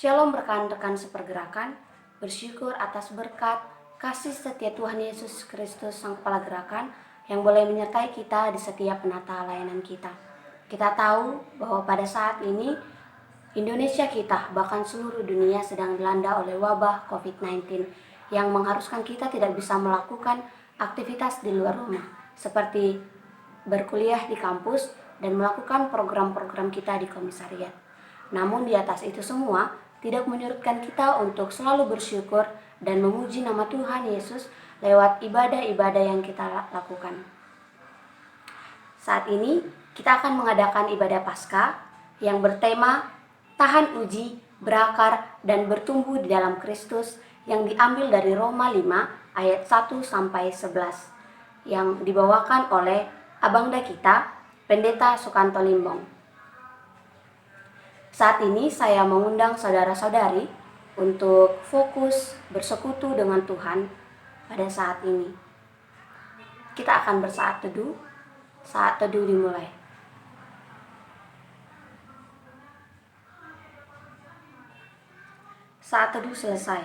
Shalom rekan-rekan sepergerakan, bersyukur atas berkat, kasih setia Tuhan Yesus Kristus Sang Kepala Gerakan yang boleh menyertai kita di setiap penata layanan kita. Kita tahu bahwa pada saat ini Indonesia kita, bahkan seluruh dunia sedang dilanda oleh wabah COVID-19 yang mengharuskan kita tidak bisa melakukan aktivitas di luar rumah, seperti berkuliah di kampus dan melakukan program-program kita di komisariat. Namun di atas itu semua, tidak menyurutkan kita untuk selalu bersyukur dan memuji nama Tuhan Yesus lewat ibadah-ibadah yang kita lakukan. Saat ini, kita akan mengadakan ibadah Paskah yang bertema tahan uji, berakar, dan bertumbuh di dalam Kristus yang diambil dari Roma 5 ayat 1-11 yang dibawakan oleh Abangda kita, Pendeta Sukanto Limbong. Saat ini saya mengundang saudara-saudari untuk fokus bersekutu dengan Tuhan pada saat ini. Kita akan bersaat teduh. Saat teduh dimulai. Saat teduh selesai.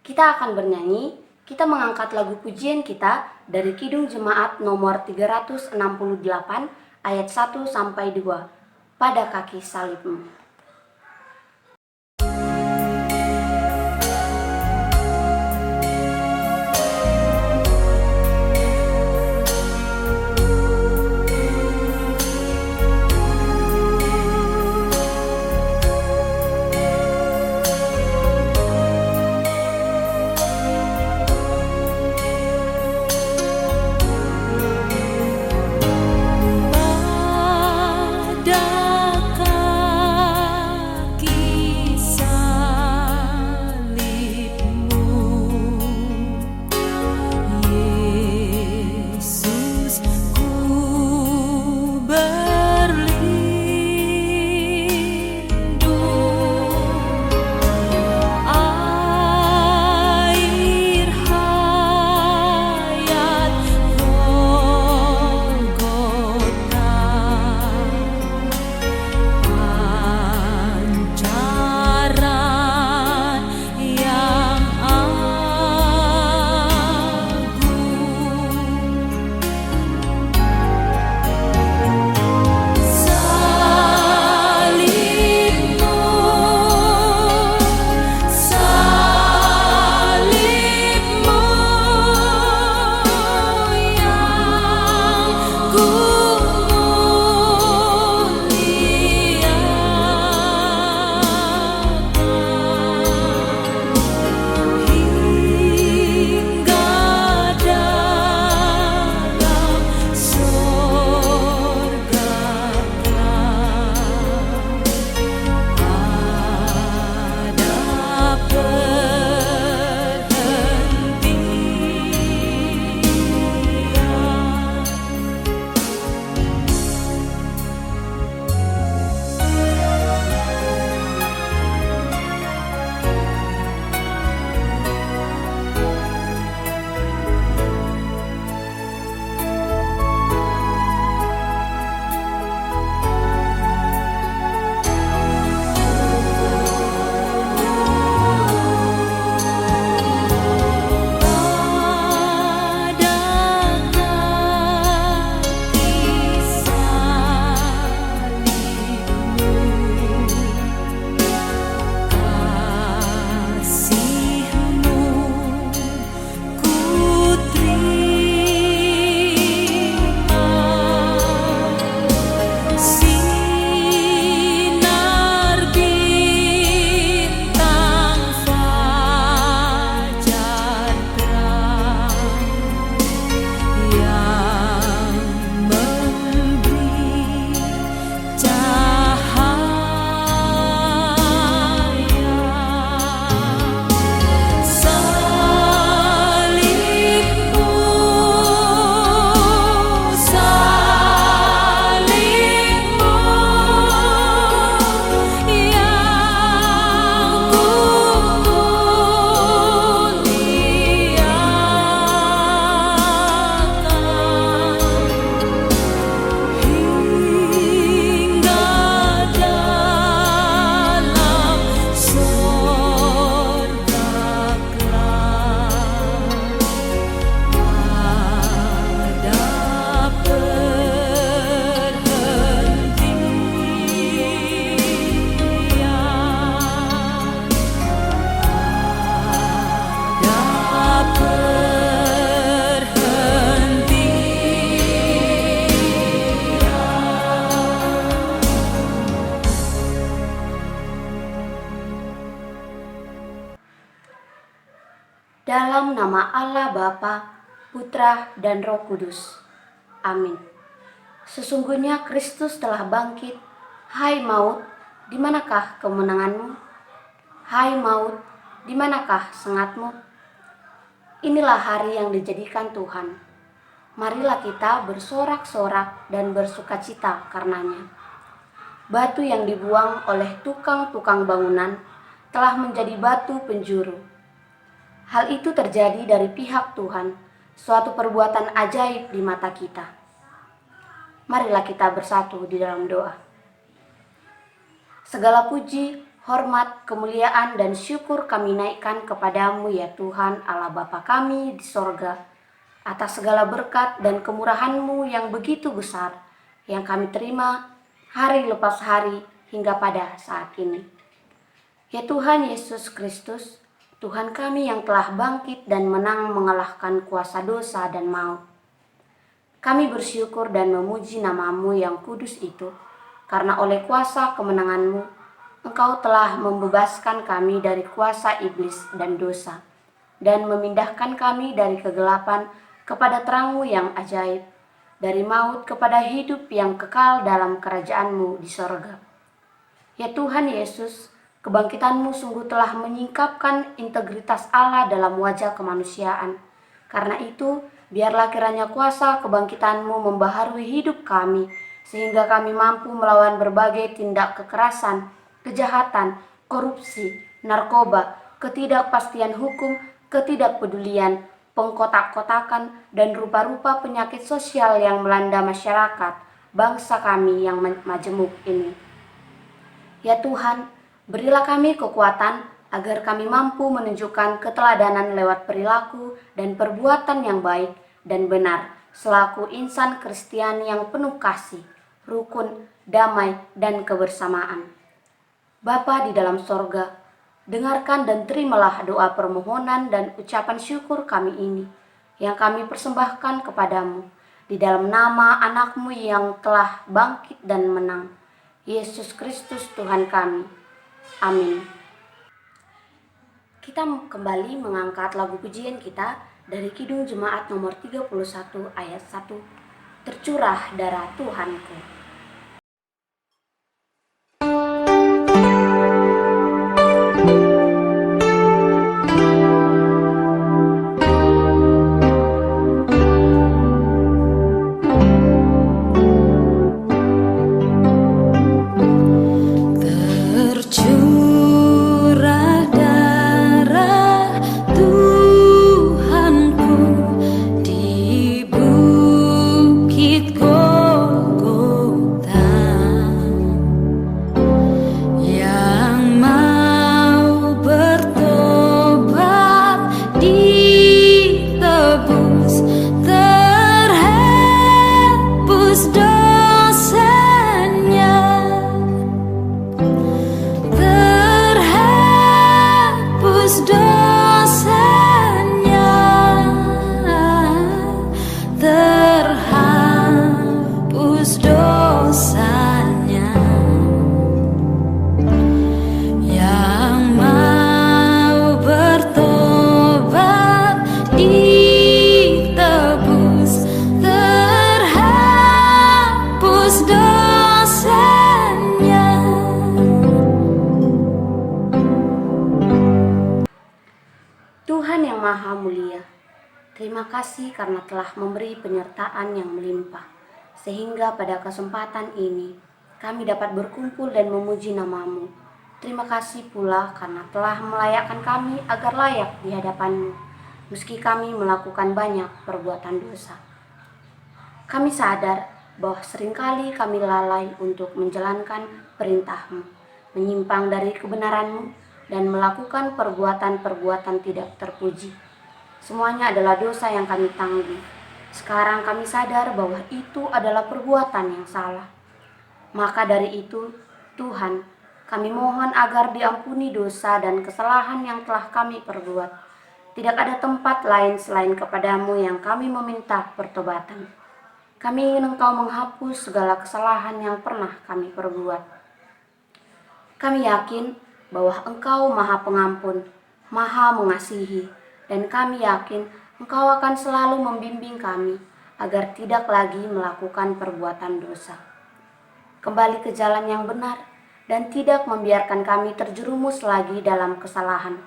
Kita akan bernyanyi. Kita mengangkat lagu pujian kita dari Kidung Jemaat nomor 368 ayat 1-2, Pada Kaki Salibmu. Pada Dalam nama Allah Bapa, Putra, dan Roh Kudus. Amin. Sesungguhnya Kristus telah bangkit. Hai maut, di manakah kemenanganmu? Hai maut, di manakah sengatmu? Inilah hari yang dijadikan Tuhan. Marilah kita bersorak-sorak dan bersukacita karenanya. Batu yang dibuang oleh tukang-tukang bangunan telah menjadi batu penjuru. Hal itu terjadi dari pihak Tuhan, suatu perbuatan ajaib di mata kita. Marilah kita bersatu di dalam doa. Segala puji, hormat, kemuliaan, dan syukur kami naikkan kepadamu ya Tuhan Allah Bapa kami di sorga, atas segala berkat dan kemurahan-Mu yang begitu besar, yang kami terima hari lepas hari hingga pada saat ini. Ya Tuhan Yesus Kristus, Tuhan kami yang telah bangkit dan menang mengalahkan kuasa dosa dan maut. Kami bersyukur dan memuji nama-Mu yang kudus itu, karena oleh kuasa kemenangan-Mu, Engkau telah membebaskan kami dari kuasa iblis dan dosa, dan memindahkan kami dari kegelapan kepada terang-Mu yang ajaib, dari maut kepada hidup yang kekal dalam kerajaan-Mu di sorga. Ya Tuhan Yesus, kebangkitan-Mu sungguh telah menyingkapkan integritas Allah dalam wajah kemanusiaan. Karena itu, biarlah kiranya kuasa kebangkitan-Mu membaharui hidup kami, sehingga kami mampu melawan berbagai tindak kekerasan, kejahatan, korupsi, narkoba, ketidakpastian hukum, ketidakpedulian, pengkotak-kotakan, dan rupa-rupa penyakit sosial yang melanda masyarakat, bangsa kami yang majemuk ini. Ya Tuhan, berilah kami kekuatan agar kami mampu menunjukkan keteladanan lewat perilaku dan perbuatan yang baik dan benar selaku insan Kristiani yang penuh kasih, rukun, damai, dan kebersamaan. Bapa di dalam sorga, dengarkan dan terimalah doa permohonan dan ucapan syukur kami ini yang kami persembahkan kepadamu di dalam nama anak-Mu yang telah bangkit dan menang, Yesus Kristus Tuhan kami. Amin. Kita kembali mengangkat lagu pujian kita dari Kidung Jemaat nomor 31 ayat 1, Tercurah Darah Tuhanku. Tuhan yang Maha Mulia, terima kasih karena telah memberi penyertaan yang melimpah, sehingga pada kesempatan ini kami dapat berkumpul dan memuji nama-Mu. Terima kasih pula karena telah melayakkan kami agar layak di hadapan-Mu, meski kami melakukan banyak perbuatan dosa. Kami sadar bahwa seringkali kami lalai untuk menjalankan perintah-Mu, menyimpang dari kebenaran-Mu, dan melakukan perbuatan-perbuatan tidak terpuji. Semuanya adalah dosa yang kami tanggung. Sekarang kami sadar bahwa itu adalah perbuatan yang salah. Maka dari itu, Tuhan, kami mohon agar diampuni dosa dan kesalahan yang telah kami perbuat. Tidak ada tempat lain selain kepadamu yang kami meminta pertobatan. Kami ingin Engkau menghapus segala kesalahan yang pernah kami perbuat. Kami yakin bahwa Engkau Maha Pengampun, Maha Mengasihi, dan kami yakin Engkau akan selalu membimbing kami agar tidak lagi melakukan perbuatan dosa. Kembali ke jalan yang benar dan tidak membiarkan kami terjerumus lagi dalam kesalahan.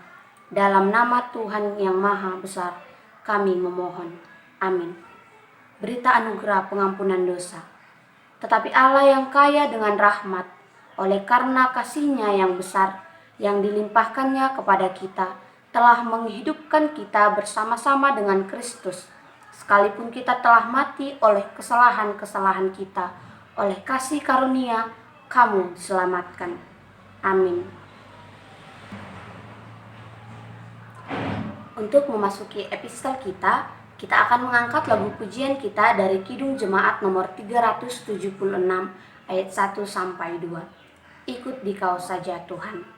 Dalam nama Tuhan yang Maha Besar, kami memohon. Amin. Berita anugerah pengampunan dosa. Tetapi Allah yang kaya dengan rahmat, oleh karena kasih-Nya yang besar, yang dilimpahkannya kepada kita, telah menghidupkan kita bersama-sama dengan Kristus. Sekalipun kita telah mati oleh kesalahan-kesalahan kita, oleh kasih karunia, kamu diselamatkan. Amin. Untuk memasuki epistel kita akan mengangkat lagu pujian kita dari Kidung Jemaat nomor 376 ayat 1 sampai 2. Ikut Dikau saja Tuhan.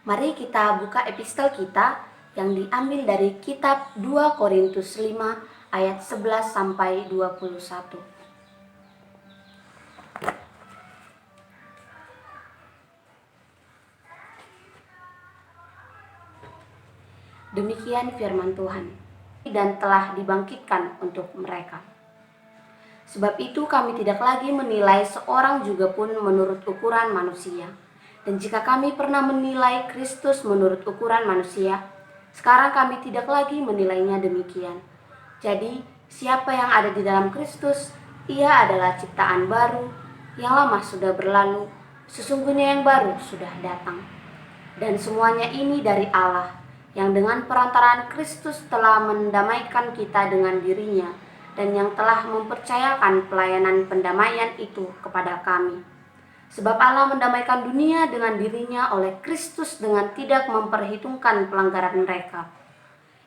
Mari kita buka epistel kita yang diambil dari kitab 2 Korintus 5 ayat 11 sampai 21. Demikian firman Tuhan, dan telah dibangkitkan untuk mereka. Sebab itu kami tidak lagi menilai seorang juga pun menurut ukuran manusia. Dan jika kami pernah menilai Kristus menurut ukuran manusia, sekarang kami tidak lagi menilainya demikian. Jadi, siapa yang ada di dalam Kristus, ia adalah ciptaan baru, yang lama sudah berlalu, sesungguhnya yang baru sudah datang. Dan semuanya ini dari Allah, yang dengan perantaraan Kristus telah mendamaikan kita dengan dirinya, dan yang telah mempercayakan pelayanan pendamaian itu kepada kami. Sebab Allah mendamaikan dunia dengan dirinya oleh Kristus dengan tidak memperhitungkan pelanggaran mereka.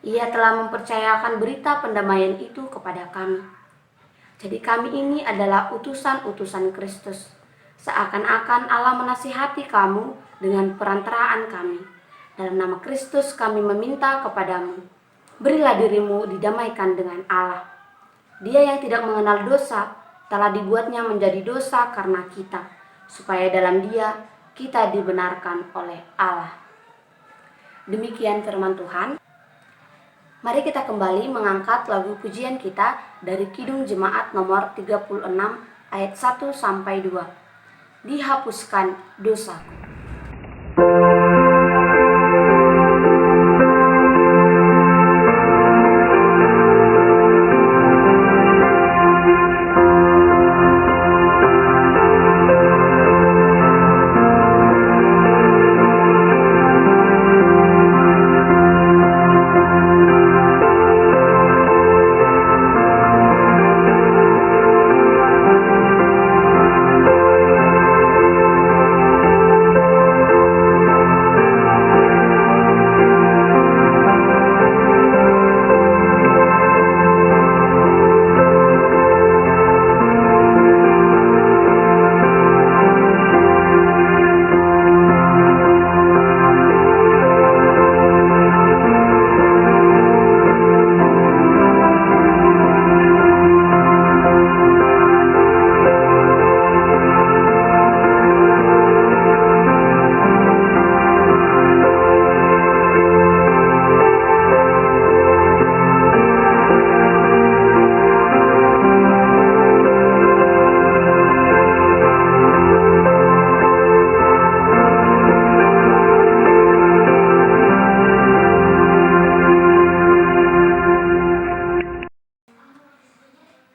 Ia telah mempercayakan berita pendamaian itu kepada kami. Jadi kami ini adalah utusan-utusan Kristus. Seakan-akan Allah menasihati kamu dengan perantaraan kami. Dalam nama Kristus kami meminta kepadamu, berilah dirimu didamaikan dengan Allah. Dia yang tidak mengenal dosa telah dibuatnya menjadi dosa karena kita, supaya dalam Dia kita dibenarkan oleh Allah. Demikian firman Tuhan. Mari kita kembali mengangkat lagu pujian kita dari Kidung Jemaat nomor 36 ayat 1 sampai 2. Dihapuskan dosaku.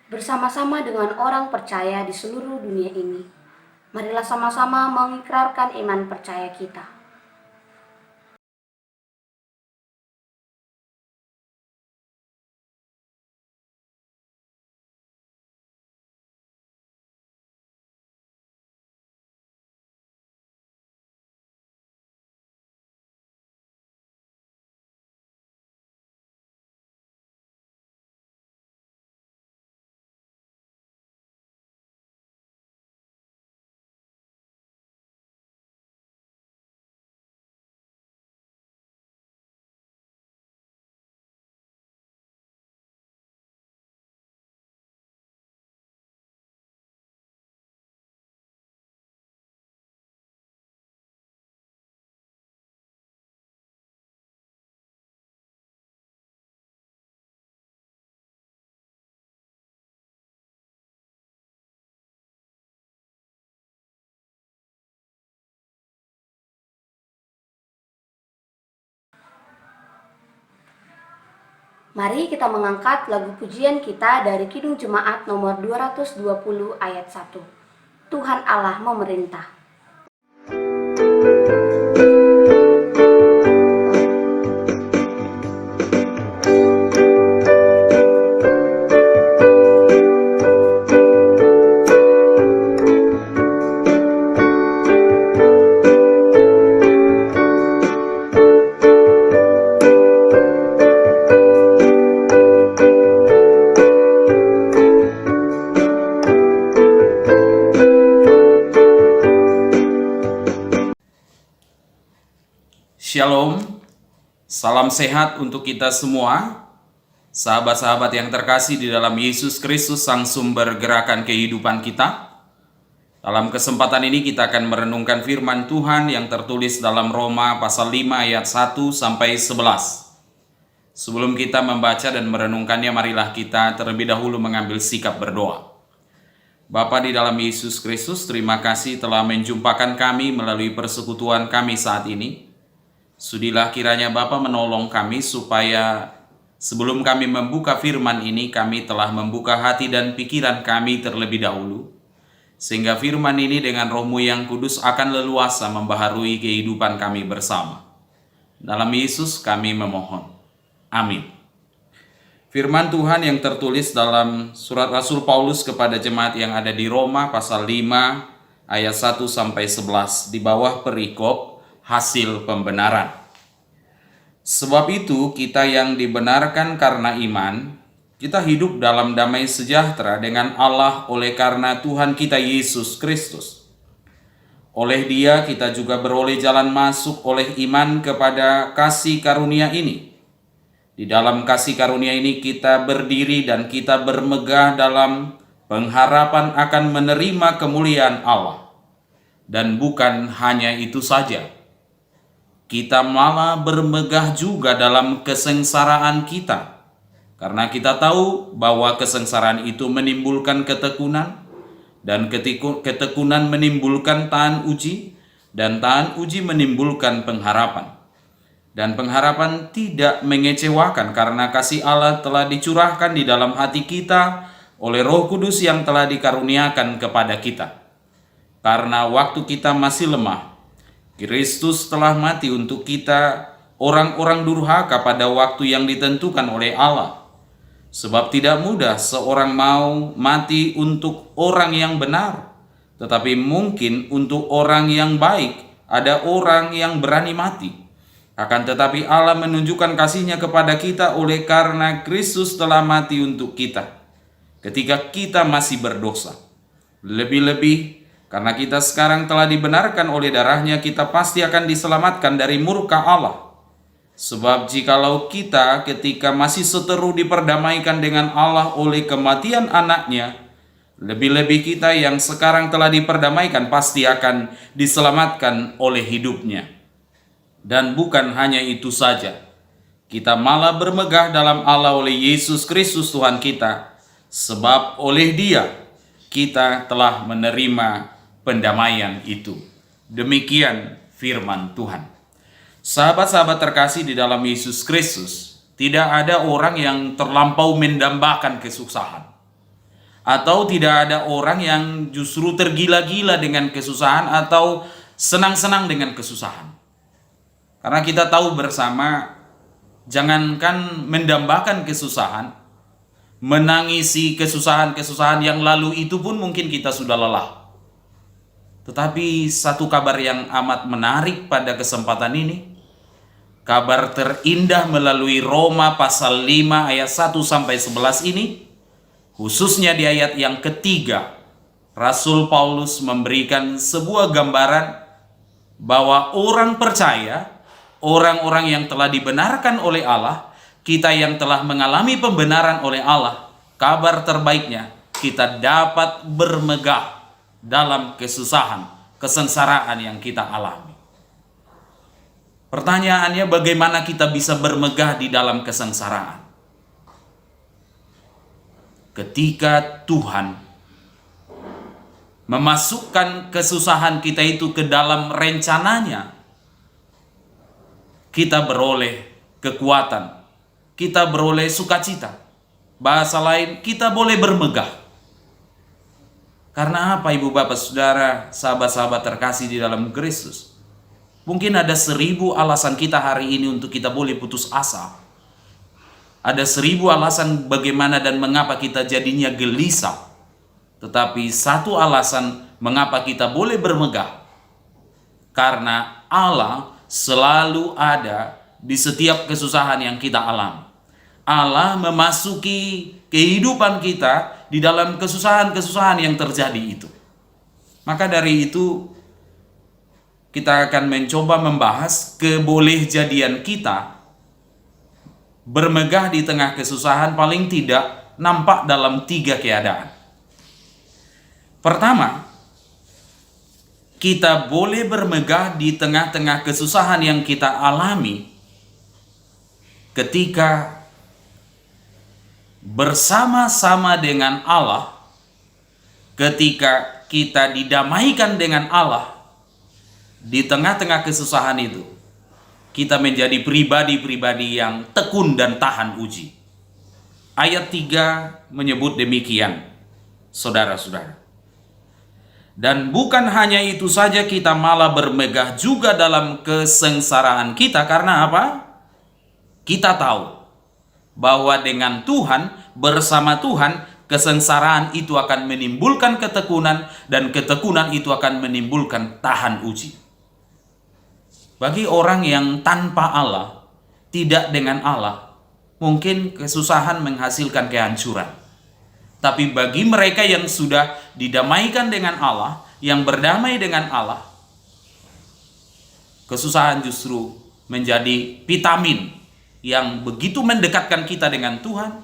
bersama-sama dengan orang percaya di seluruh dunia ini. Marilah sama-sama mengikrarkan iman percaya kita. Mari kita mengangkat lagu pujian kita dari Kidung Jemaat nomor 220 ayat 1. Tuhan Allah memerintah. Shalom, salam sehat untuk kita semua, sahabat-sahabat yang terkasih di dalam Yesus Kristus, Sang Sumber gerakan kehidupan kita. Dalam kesempatan ini kita akan merenungkan firman Tuhan yang tertulis dalam Roma pasal 5 ayat 1 sampai 11. Sebelum kita membaca dan merenungkannya, marilah kita terlebih dahulu mengambil sikap berdoa. Bapa di dalam Yesus Kristus, terima kasih telah menjumpakan kami melalui persekutuan kami saat ini. Sudilah kiranya Bapa menolong kami supaya sebelum kami membuka firman ini, kami telah membuka hati dan pikiran kami terlebih dahulu. Sehingga firman ini dengan Roh-Mu yang kudus akan leluasa membaharui kehidupan kami bersama. Dalam Yesus kami memohon. Amin. Firman Tuhan yang tertulis dalam surat Rasul Paulus kepada jemaat yang ada di Roma pasal 5 ayat 1 sampai 11 di bawah perikop hasil pembenaran. Sebab itu kita yang dibenarkan karena iman, kita hidup dalam damai sejahtera dengan Allah oleh karena Tuhan kita Yesus Kristus. Oleh Dia kita juga beroleh jalan masuk oleh iman kepada kasih karunia ini. Di dalam kasih karunia ini kita berdiri dan kita bermegah dalam pengharapan akan menerima kemuliaan Allah. Dan bukan hanya itu saja, kita malah bermegah juga dalam kesengsaraan kita, karena kita tahu bahwa kesengsaraan itu menimbulkan ketekunan, dan ketekunan menimbulkan tahan uji, dan tahan uji menimbulkan pengharapan. Dan pengharapan tidak mengecewakan karena kasih Allah telah dicurahkan di dalam hati kita oleh Roh Kudus yang telah dikaruniakan kepada kita. Karena waktu kita masih lemah, Kristus telah mati untuk kita, orang-orang durhaka, pada waktu yang ditentukan oleh Allah. Sebab tidak mudah seorang mau mati untuk orang yang benar, tetapi mungkin untuk orang yang baik ada orang yang berani mati. Akan tetapi Allah menunjukkan kasih-Nya kepada kita oleh karena Kristus telah mati untuk kita ketika kita masih berdosa. Lebih-lebih karena kita sekarang telah dibenarkan oleh darah-Nya, kita pasti akan diselamatkan dari murka Allah. Sebab jikalau kita ketika masih seteru diperdamaikan dengan Allah oleh kematian anak-Nya, lebih-lebih kita yang sekarang telah diperdamaikan pasti akan diselamatkan oleh hidup-Nya. Dan bukan hanya itu saja, kita malah bermegah dalam Allah oleh Yesus Kristus Tuhan kita, sebab oleh Dia kita telah menerima pendamaian itu. Demikian firman Tuhan. Sahabat-sahabat terkasih di dalam Yesus Kristus, tidak ada orang yang terlampau mendambakan kesusahan. Atau tidak ada orang yang justru tergila-gila dengan kesusahan atau senang-senang dengan kesusahan. Karena kita tahu bersama, jangankan mendambakan kesusahan, menangisi kesusahan-kesusahan yang lalu itu pun mungkin kita sudah lelah. Tetapi satu kabar yang amat menarik pada kesempatan ini, kabar terindah melalui Roma pasal 5 ayat 1 sampai 11 ini, khususnya di ayat yang ketiga, Rasul Paulus memberikan sebuah gambaran bahwa orang percaya, orang-orang yang telah dibenarkan oleh Allah, kita yang telah mengalami pembenaran oleh Allah, kabar terbaiknya kita dapat bermegah dalam kesusahan, kesengsaraan yang kita alami. Pertanyaannya, bagaimana kita bisa bermegah di dalam kesengsaraan? Ketika Tuhan memasukkan kesusahan kita itu ke dalam rencananya, kita beroleh kekuatan, kita beroleh sukacita. Bahasa lain, kita boleh bermegah. Karena apa, Ibu Bapak Saudara, sahabat-sahabat terkasih di dalam Kristus? Mungkin ada 1000 alasan kita hari ini untuk kita boleh putus asa. Ada 1000 alasan bagaimana dan mengapa kita jadinya gelisah. Tetapi satu alasan mengapa kita boleh bermegah. Karena Allah selalu ada di setiap kesusahan yang kita alami. Allah memasuki kehidupan kita di dalam kesusahan-kesusahan yang terjadi itu. Maka dari itu, kita akan mencoba membahas kebolehjadian kita bermegah di tengah kesusahan, paling tidak nampak dalam 3 keadaan. Pertama, kita boleh bermegah di tengah-tengah kesusahan yang kita alami ketika bersama-sama dengan Allah, ketika kita didamaikan dengan Allah di tengah-tengah kesusahan itu. Kita menjadi pribadi-pribadi yang tekun dan tahan uji. Ayat 3 menyebut demikian, saudara-saudara. Dan bukan hanya itu saja, kita malah bermegah juga dalam kesengsaraan kita. Karena apa? Kita tahu bahwa dengan Tuhan, bersama Tuhan, kesengsaraan itu akan menimbulkan ketekunan, dan ketekunan itu akan menimbulkan tahan uji. Bagi orang yang tanpa Allah, tidak dengan Allah, mungkin kesusahan menghasilkan kehancuran. Tapi bagi mereka yang sudah didamaikan dengan Allah, yang berdamai dengan Allah, kesusahan justru menjadi vitamin yang begitu mendekatkan kita dengan Tuhan,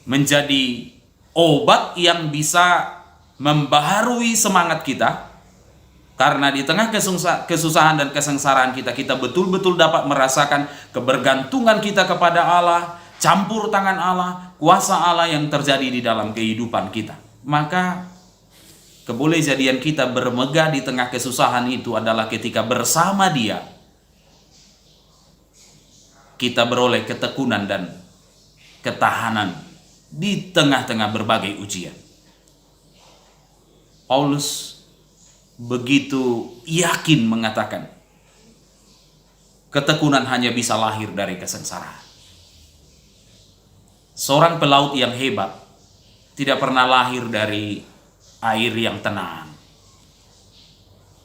menjadi obat yang bisa membaharui semangat kita. Karena di tengah kesusahan dan kesengsaraan kita, kita betul-betul dapat merasakan kebergantungan kita kepada Allah, campur tangan Allah, kuasa Allah yang terjadi di dalam kehidupan kita. Maka kebolehjadian kita bermegah di tengah kesusahan itu adalah ketika bersama Dia, kita beroleh ketekunan dan ketahanan di tengah-tengah berbagai ujian. Paulus begitu yakin mengatakan, ketekunan hanya bisa lahir dari kesengsaraan. Seorang pelaut yang hebat tidak pernah lahir dari air yang tenang.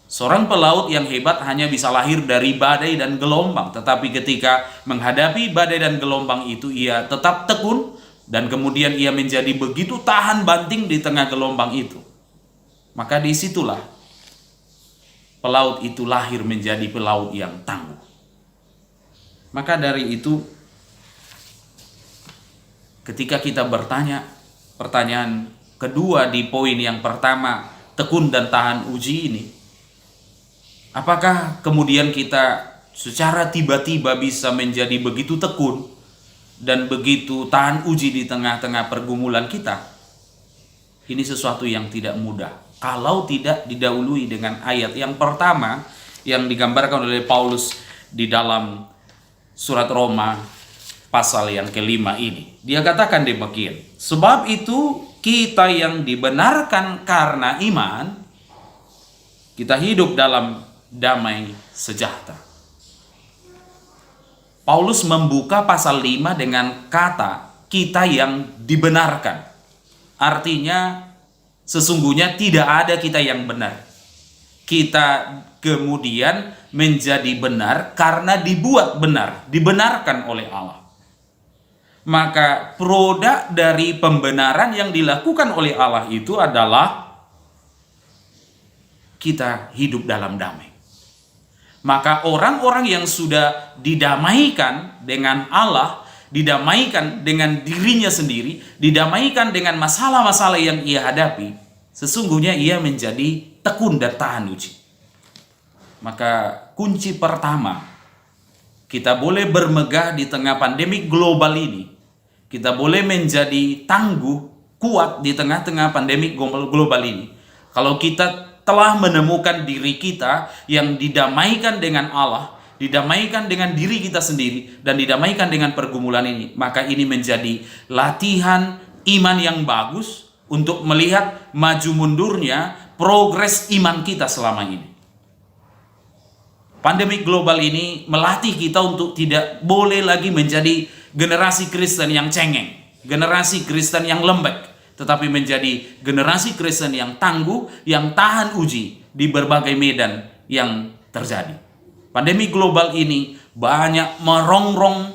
Seorang pelaut yang hebat hanya bisa lahir dari badai dan gelombang. Tetapi ketika menghadapi badai dan gelombang itu, ia tetap tekun, dan kemudian ia menjadi begitu tahan banting di tengah gelombang itu. Maka disitulah pelaut itu lahir menjadi pelaut yang tangguh. Maka dari itu, ketika kita bertanya, pertanyaan kedua di poin yang pertama, tekun dan tahan uji ini, apakah kemudian kita secara tiba-tiba bisa menjadi begitu tekun dan begitu tahan uji di tengah-tengah pergumulan kita? Ini sesuatu yang tidak mudah kalau tidak didahului dengan ayat yang pertama yang digambarkan oleh Paulus di dalam surat Roma pasal yang ke-5 ini. Dia katakan demikian, sebab itu kita yang dibenarkan karena iman, kita hidup dalam damai sejahtera. Paulus membuka pasal 5 dengan kata kita yang dibenarkan. Artinya sesungguhnya tidak ada kita yang benar. Kita kemudian menjadi benar karena dibuat benar, dibenarkan oleh Allah. Maka produk dari pembenaran yang dilakukan oleh Allah itu adalah kita hidup dalam damai. Maka orang-orang yang sudah didamaikan dengan Allah, didamaikan dengan dirinya sendiri, didamaikan dengan masalah-masalah yang ia hadapi, sesungguhnya ia menjadi tekun dan tahan uji. Maka kunci pertama, kita boleh bermegah di tengah pandemi global ini. Kita boleh menjadi tangguh, kuat di tengah-tengah pandemi global ini. Kalau kita telah menemukan diri kita yang didamaikan dengan Allah, didamaikan dengan diri kita sendiri, dan didamaikan dengan pergumulan ini, maka ini menjadi latihan iman yang bagus untuk melihat maju mundurnya progres iman kita selama ini. Pandemi global ini melatih kita untuk tidak boleh lagi menjadi generasi Kristen yang cengeng, generasi Kristen yang lembek, tetapi menjadi generasi Kristen yang tangguh, yang tahan uji di berbagai medan yang terjadi. Pandemi global ini banyak merongrong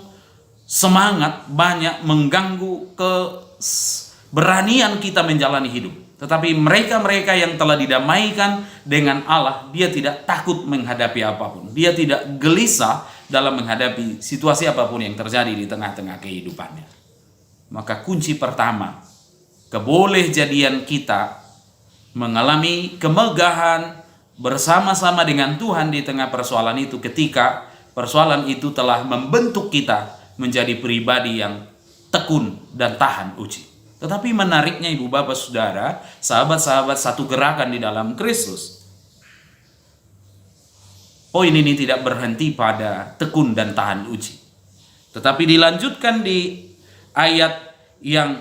semangat, banyak mengganggu keberanian kita menjalani hidup. Tetapi mereka-mereka yang telah didamaikan dengan Allah, dia tidak takut menghadapi apapun. Dia tidak gelisah dalam menghadapi situasi apapun yang terjadi di tengah-tengah kehidupannya. Maka kunci pertama, kebolehjadian kita mengalami kemegahan bersama-sama dengan Tuhan di tengah persoalan itu, ketika persoalan itu telah membentuk kita menjadi pribadi yang tekun dan tahan uji. Tetapi menariknya Ibu Bapak Saudara, sahabat-sahabat satu gerakan di dalam Kristus, poin ini tidak berhenti pada tekun dan tahan uji, tetapi dilanjutkan di ayat yang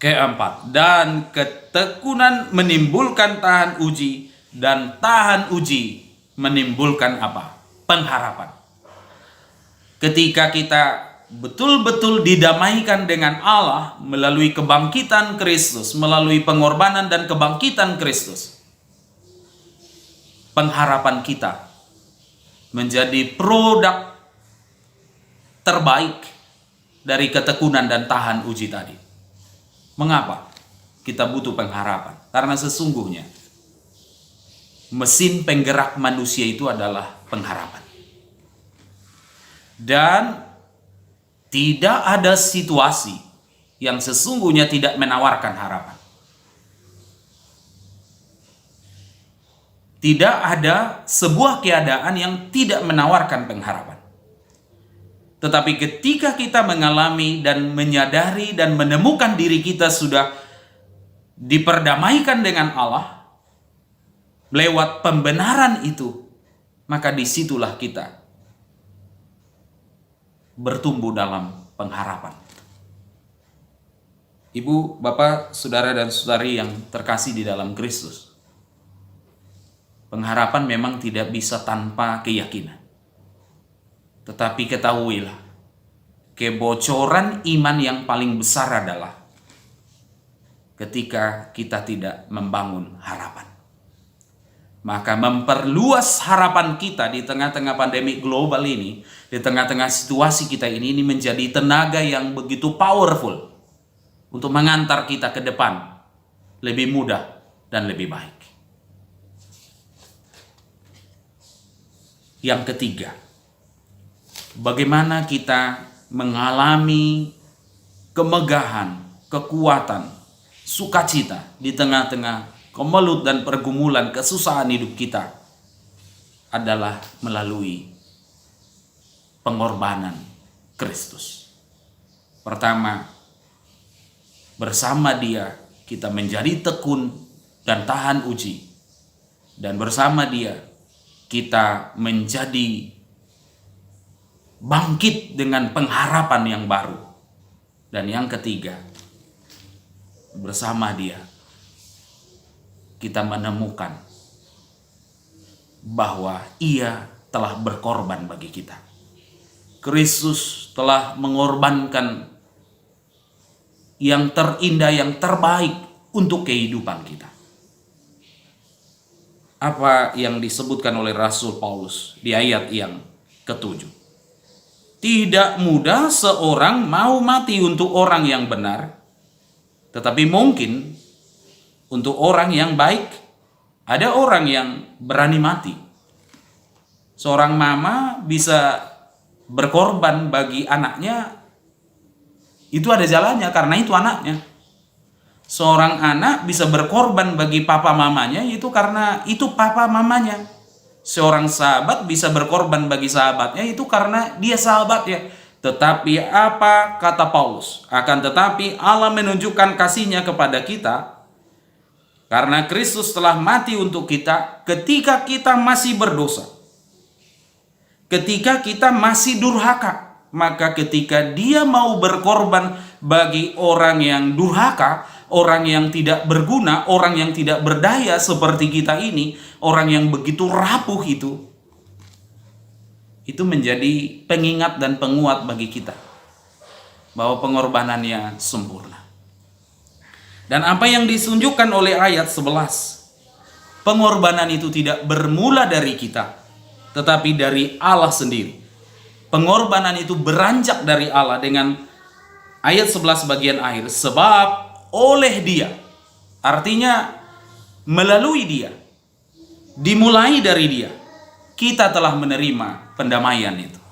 keempat. Dan ketekunan menimbulkan tahan uji, dan tahan uji menimbulkan apa? Pengharapan. Ketika kita betul-betul didamaikan dengan Allah melalui kebangkitan Kristus, melalui pengorbanan dan kebangkitan Kristus, pengharapan kita menjadi produk terbaik dari ketekunan dan tahan uji tadi. Mengapa kita butuh pengharapan? Karena sesungguhnya mesin penggerak manusia itu adalah pengharapan. Dan tidak ada situasi yang sesungguhnya tidak menawarkan harapan. Tidak ada sebuah keadaan yang tidak menawarkan pengharapan. Tetapi ketika kita mengalami dan menyadari dan menemukan diri kita sudah diperdamaikan dengan Allah lewat pembenaran itu, maka disitulah kita bertumbuh dalam pengharapan. Ibu, Bapak, Saudara dan Saudari yang terkasih di dalam Kristus, pengharapan memang tidak bisa tanpa keyakinan. Tetapi ketahuilah, kebocoran iman yang paling besar adalah ketika kita tidak membangun harapan. Maka memperluas harapan kita di tengah-tengah pandemi global ini, di tengah-tengah situasi kita ini menjadi tenaga yang begitu powerful untuk mengantar kita ke depan lebih mudah dan lebih baik. Yang ketiga, bagaimana kita mengalami kemegahan, kekuatan, sukacita di tengah-tengah kemelut dan pergumulan kesusahan hidup kita adalah melalui pengorbanan Kristus. Pertama, bersama Dia kita menjadi tekun dan tahan uji, dan bersama Dia kita menjadi bangkit dengan pengharapan yang baru. Dan yang ketiga, bersama Dia kita menemukan bahwa Ia telah berkorban bagi kita. Kristus telah mengorbankan yang terindah, yang terbaik untuk kehidupan kita. Apa yang disebutkan oleh Rasul Paulus di ayat yang ke-7? Tidak mudah seorang mau mati untuk orang yang benar, tetapi mungkin untuk orang yang baik ada orang yang berani mati. Seorang mama bisa berkorban bagi anaknya, itu ada jalannya karena itu anaknya. Seorang anak bisa berkorban bagi papa mamanya, itu karena itu papa mamanya. Seorang sahabat bisa berkorban bagi sahabatnya, itu karena dia sahabatnya. Tetapi apa kata Paulus? Akan tetapi Allah menunjukkan kasih-Nya kepada kita karena Kristus telah mati untuk kita ketika kita masih berdosa. Ketika kita masih durhaka, maka ketika Dia mau berkorban bagi orang yang durhaka, orang yang tidak berguna, orang yang tidak berdaya seperti kita ini, orang yang begitu rapuh itu menjadi pengingat dan penguat bagi kita bahwa pengorbanannya sempurna. Dan apa yang ditunjukkan oleh ayat 11, pengorbanan itu tidak bermula dari kita, tetapi dari Allah sendiri. Pengorbanan itu beranjak dari Allah dengan ayat 11 bagian akhir, sebab oleh Dia, artinya melalui Dia, dimulai dari Dia, kita telah menerima pendamaian itu.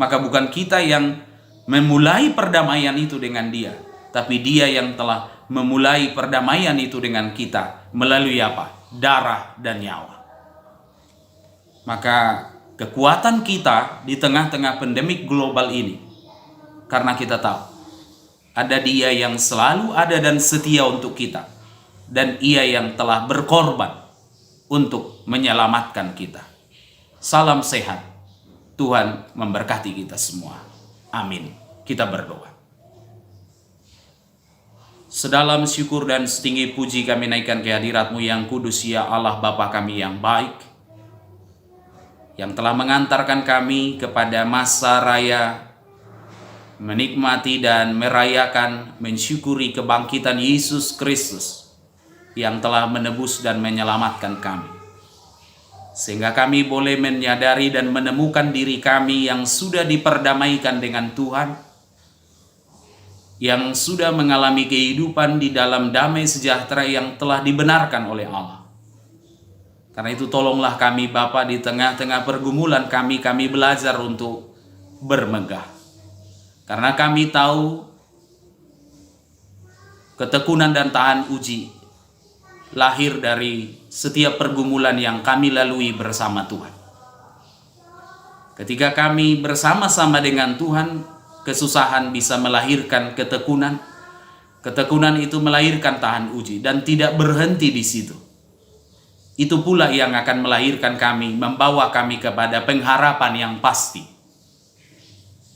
Maka bukan kita yang memulai perdamaian itu dengan Dia, tapi Dia yang telah memulai perdamaian itu dengan kita melalui apa? Darah dan nyawa. Maka kekuatan kita di tengah-tengah pandemik global ini, karena kita tahu ada Dia yang selalu ada dan setia untuk kita, dan Ia yang telah berkorban untuk menyelamatkan kita. Salam sehat. Tuhan memberkati kita semua. Amin. Kita berdoa. Sedalam syukur dan setinggi puji kami naikkan kehadirat-Mu yang kudus, ya Allah Bapa kami yang baik, yang telah mengantarkan kami kepada masa raya menikmati dan merayakan, mensyukuri kebangkitan Yesus Kristus yang telah menebus dan menyelamatkan kami. Sehingga kami boleh menyadari dan menemukan diri kami yang sudah diperdamaikan dengan Tuhan, yang sudah mengalami kehidupan di dalam damai sejahtera yang telah dibenarkan oleh Allah. Karena itu tolonglah kami Bapa, di tengah-tengah pergumulan kami belajar untuk bermegah. Karena kami tahu ketekunan dan tahan uji lahir dari setiap pergumulan yang kami lalui bersama Tuhan. Ketika kami bersama-sama dengan Tuhan, kesusahan bisa melahirkan ketekunan. Ketekunan itu melahirkan tahan uji dan tidak berhenti di situ. Itu pula yang akan melahirkan kami, membawa kami kepada pengharapan yang pasti,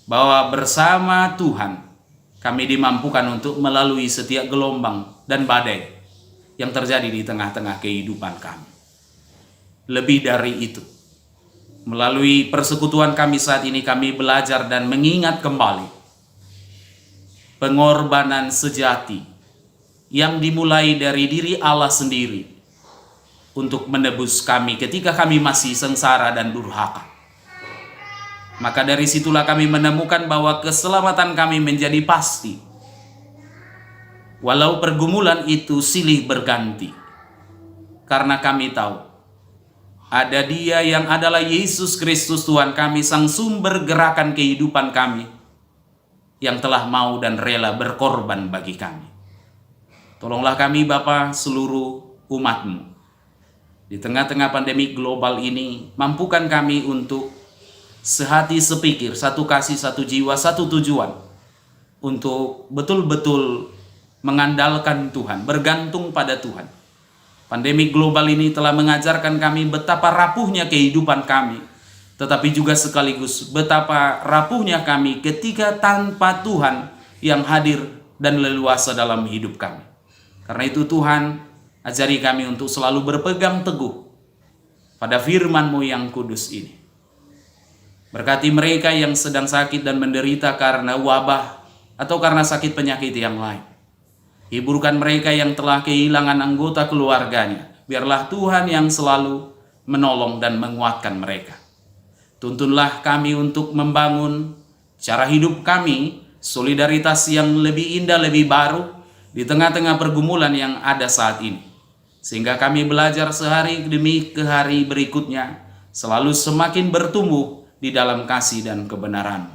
bahwa bersama Tuhan kami dimampukan untuk melalui setiap gelombang dan badai yang terjadi di tengah-tengah kehidupan kami. Lebih dari itu, melalui persekutuan kami saat ini, kami belajar dan mengingat kembali pengorbanan sejati yang dimulai dari diri Allah sendiri untuk menebus kami ketika kami masih sengsara dan durhaka. Maka dari situlah kami menemukan bahwa keselamatan kami menjadi pasti, walau pergumulan itu silih berganti. Karena kami tahu ada Dia yang adalah Yesus Kristus Tuhan kami, sang sumber gerakan kehidupan kami, yang telah mau dan rela berkorban bagi kami. Tolonglah kami Bapa, seluruh umat-Mu di tengah-tengah pandemi global ini. Mampukan kami untuk sehati sepikir, satu kasih, satu jiwa, satu tujuan, untuk betul-betul mengandalkan Tuhan, bergantung pada Tuhan. Pandemi global ini telah mengajarkan kami betapa rapuhnya kehidupan kami, tetapi juga sekaligus betapa rapuhnya kami ketika tanpa Tuhan yang hadir dan leluasa dalam hidup kami. Karena itu Tuhan, ajari kami untuk selalu berpegang teguh pada firman-Mu yang kudus ini. Berkati mereka yang sedang sakit dan menderita karena wabah atau karena sakit penyakit yang lain. Hiburkan mereka yang telah kehilangan anggota keluarganya. Biarlah Tuhan yang selalu menolong dan menguatkan mereka. Tuntunlah kami untuk membangun cara hidup kami, solidaritas yang lebih indah, lebih baru di tengah-tengah pergumulan yang ada saat ini. Sehingga kami belajar sehari demi hari berikutnya, selalu semakin bertumbuh di dalam kasih dan kebenaran.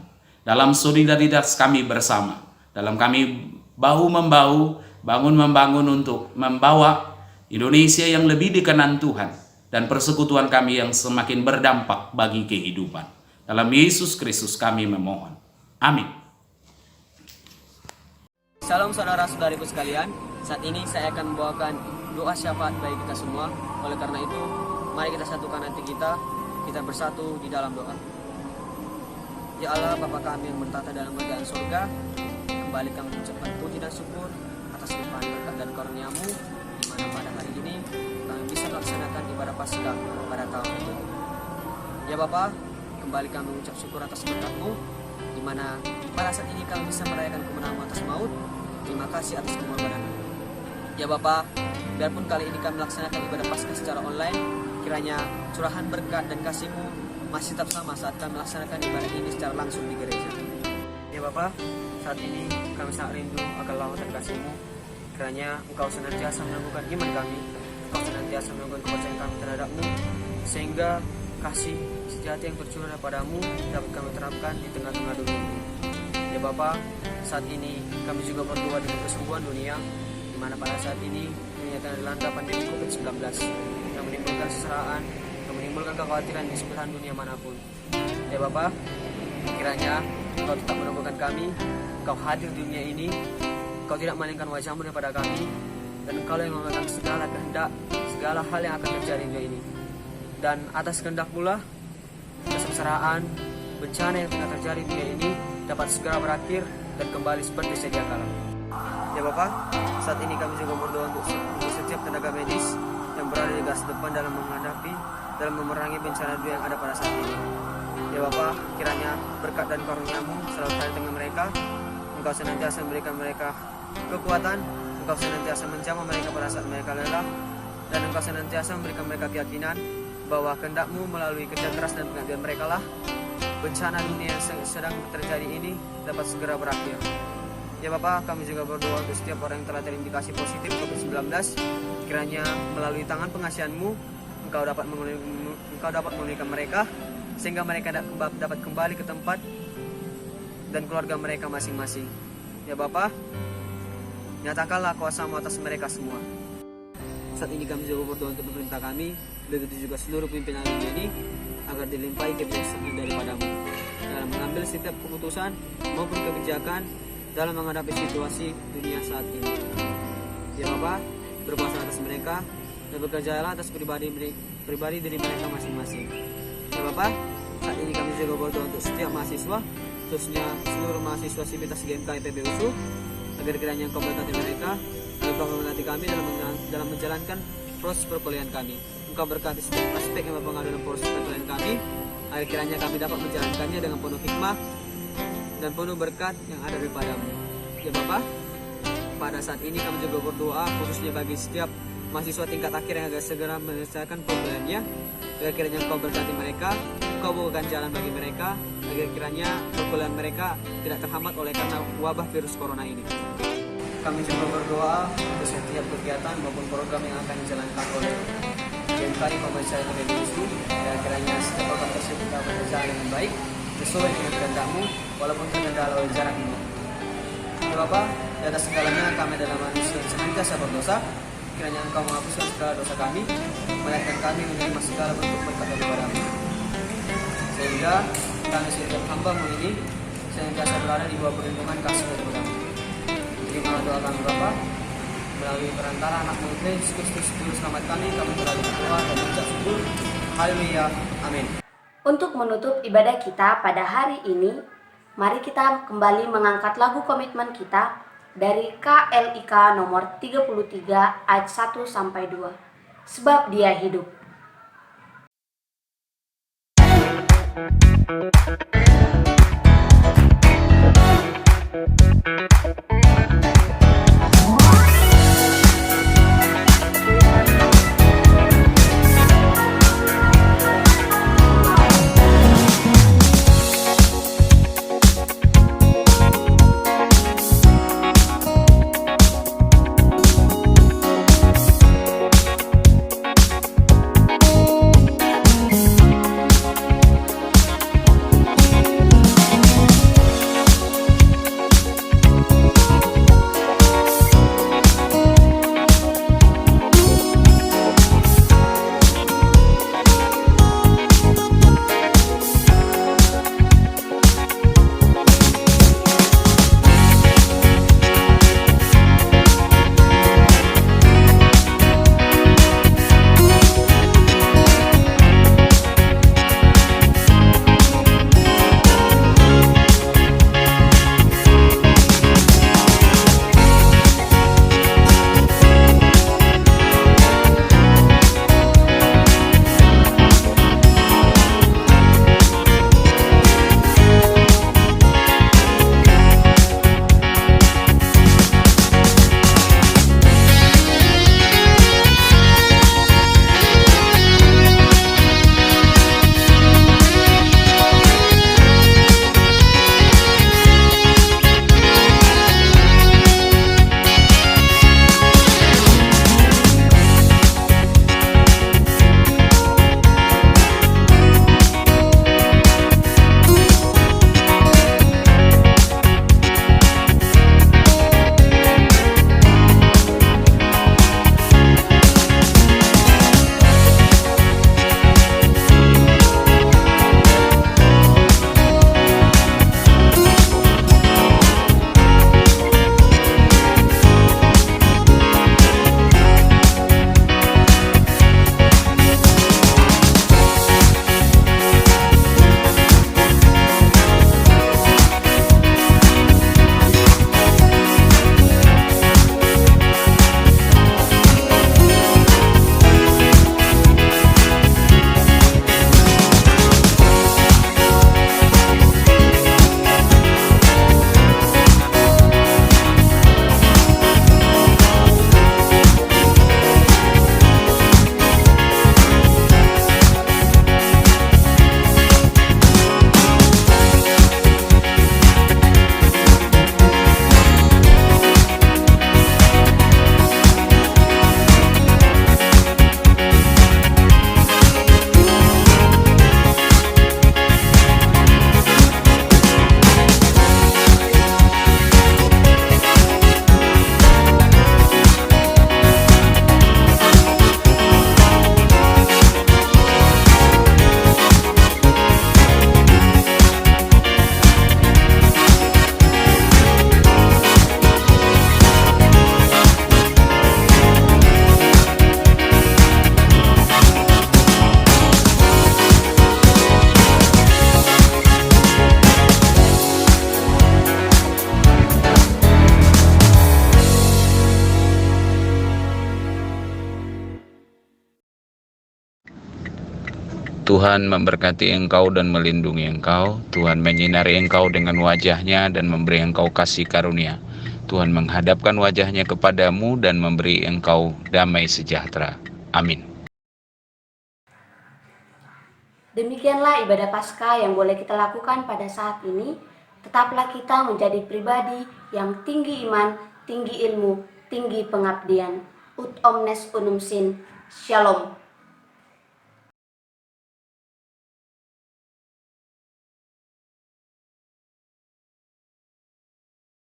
Dalam solidaritas kami bersama, dalam kami bahu-membahu, bangun-membangun untuk membawa Indonesia yang lebih dikenan Tuhan, dan persekutuan kami yang semakin berdampak bagi kehidupan. Dalam Yesus Kristus kami memohon. Amin. Salam saudara-saudariku sekalian, saat ini saya akan membawakan doa syafaat bagi kita semua. Oleh karena itu, mari kita satukan hati kita bersatu di dalam doa. Ya Allah, Bapa kami yang bertata dalam kerajaan surga, kembali kami mengucapkan puji dan syukur atas limpahan berkat dan karunia-Mu, di mana pada hari ini kami bisa melaksanakan ibadah Paskah pada tahun ini. Ya Bapa, kembali kami mengucap syukur atas berkat-Mu, di mana pada saat ini kami bisa merayakan kemenangan atas maut. Terima kasih atas pengorbanan. Ya Bapa, biarpun kali ini kami melaksanakan ibadah Paskah secara online, kiranya curahan berkat dan kasih-Mu masih tetap sama saat kami melaksanakan ibadah ini secara langsung di gereja. Ya Bapa, saat ini kami sangat rindu akan lawatan kasih-Mu. Kiranya Engkau senantiasa menangguhkan iman kami, Engkau senantiasa menangguhkan kepercayaan kami terhadap-Mu, sehingga kasih sejati yang tercurah daripada-Mu dapat kami terapkan di tengah-tengah dunia ini. Ya Bapa, saat ini kami juga berdoa dengan kesembuhan dunia, di mana pada saat ini dunia tengah dilanda pandemi COVID-19 yang menimbulkan kesengsaraan, yang menimbulkan kekhawatiran di seluruh dunia manapun. Ya Bapa, kiranya Engkau tetap menangguhkan kami, Engkau hadir di dunia ini, Engkau tidak malingkan wajah-Mu daripada kami, dan Engkau yang memegang segala kehendak, segala hal yang akan terjadi di dunia ini. Dan atas kehendak pula, kesengsaraan, bencana yang tengah terjadi di dunia ini dapat segera berakhir dan kembali seperti sedia kala. Ya Bapa, saat ini kami juga berdoa untuk setiap tenaga medis yang berada di garis depan dalam memerangi bencana dunia yang ada pada saat ini. Ya Bapa, kiranya berkat dan karunia-Mu selalu hadir dengan mereka. Engkau senantiasa memberikan mereka kekuatan, Engkau senantiasa menjamah mereka pada saat mereka lelah, dan Engkau senantiasa memberikan mereka keyakinan bahwa kehendak-Mu melalui kerja keras dan pengabdian mereka lah bencana dunia yang sedang terjadi ini dapat segera berakhir. Ya Bapa, kami juga berdoa untuk setiap orang yang telah terindikasi positif COVID-19. Kiranya melalui tangan pengasihan-Mu, Engkau dapat memulihkan mereka, sehingga mereka dapat kembali ke tempat dan keluarga mereka masing-masing. Ya Bapa, nyatakanlah kuasa-Mu atas mereka semua. Saat ini kami juga berdoa untuk pemerintah kami, begitu juga seluruh pimpinan dunia ini, agar dilimpahi kebijaksanaan daripada-Mu dalam mengambil setiap keputusan maupun kebijakan dalam menghadapi situasi dunia saat ini. Ya Bapa, berkuasa atas mereka dan bekerjalah atas pribadi diri mereka masing-masing. Ya Bapa, saat ini kami juga berdoa untuk setiap mahasiswa, khususnya seluruh mahasiswa Sivitas GMK IPB USU, agar kiranya Engkau berkati mereka, agar Engkau memberkati kami dalam menjalankan proses perkuliahan kami. Engkau berkati setiap aspek yang berpengaruh dalam proses perkuliahan kami, agar kiranya kami dapat menjalankannya dengan penuh hikmah dan penuh berkat yang ada daripada-Mu. Ya Bapa, pada saat ini kami juga berdoa khususnya bagi setiap mahasiswa tingkat akhir yang agar segera menyelesaikan perkuliahannya, agar kiranya Engkau berkati mereka, Engkau bukakan jalan bagi mereka, agar kiranya perkuliahan mereka tidak terhambat oleh karena wabah virus corona ini. Kami juga berdoa untuk setiap kegiatan maupun program yang akan dijalankan oleh GMKI Pembangunan Indonesia, dan kiranya setiap program tersebut dapat berjalan dengan baik sesuai dengan kehendak-Mu walaupun terkendala oleh jarak ini. Ya Bapa, di atas segalanya kami adalah manusia yang senantiasa berdosa. Kiranya Engkau menghapuskan segala dosa kami, melihatkan kami menerima segala bentuk berkat daripada-Mu, sehingga kami setiap hamba-Mu ini senantiasa berada di bawah perlindungan kasih daripada-Mu. Terima doa kami Bapa, melalui perantara anak-Mu Yesus Kristus Juru Selamat kami berada berdoa dan mengucap syukur. Haleluya, amin. Untuk menutup ibadah kita pada hari ini, mari kita kembali mengangkat lagu komitmen kita dari KLIK nomor 33 ayat 1 sampai 2. Sebab Dia hidup. Tuhan memberkati engkau dan melindungi engkau. Tuhan menyinari engkau dengan wajah-Nya dan memberi engkau kasih karunia. Tuhan menghadapkan wajah-Nya kepadamu dan memberi engkau damai sejahtera. Amin. Demikianlah ibadah Paskah yang boleh kita lakukan pada saat ini. Tetaplah kita menjadi pribadi yang tinggi iman, tinggi ilmu, tinggi pengabdian. Ut omnes unum sin. Shalom.